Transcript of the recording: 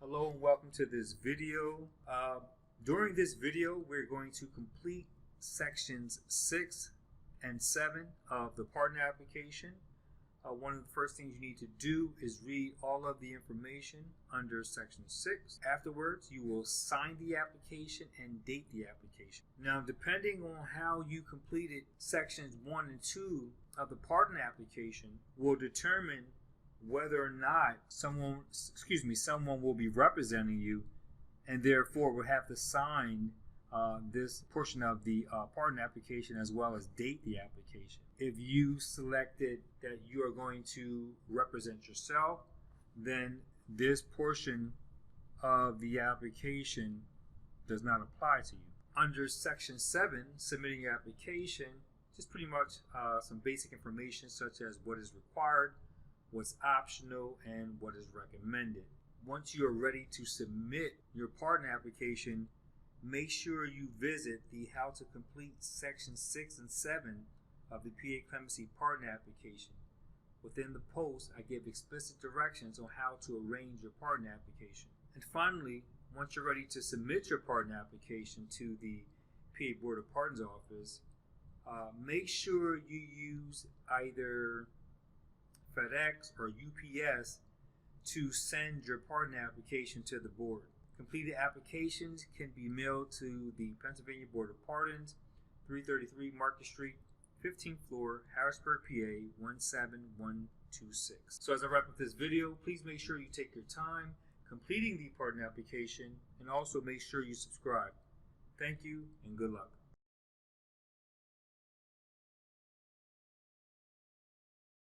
Hello and welcome to this video. During this video, we're going to complete sections 6 and 7 of the partner application. One of the first things you need to do is read all of the information under section 6. Afterwards, you will sign the application and date the application. Now, depending on how you completed sections 1 and 2 of the partner application will determine whether or not someone will be representing you and therefore will have to sign this portion of the partner application as well as date the application. If you selected that you are going to represent yourself, then this portion of the application does not apply to you. Under section 7, submitting your application, just pretty much some basic information such as what is required, what's optional, and what is recommended. Once you are ready to submit your partner application, make sure you visit the How to Complete Section 6 and 7 of the PA Clemency Partner Application. Within the post, I give explicit directions on how to arrange your partner application. And finally, once you're ready to submit your partner application to the PA Board of Pardons Office, make sure you use either FedEx or UPS to send your partner application to the board. Completed applications can be mailed to the Pennsylvania Board of Pardons, 333 Market Street, 15th floor, Harrisburg, PA 17126. So as I wrap up this video, please make sure you take your time completing the partner application and also make sure you subscribe. Thank you and good luck.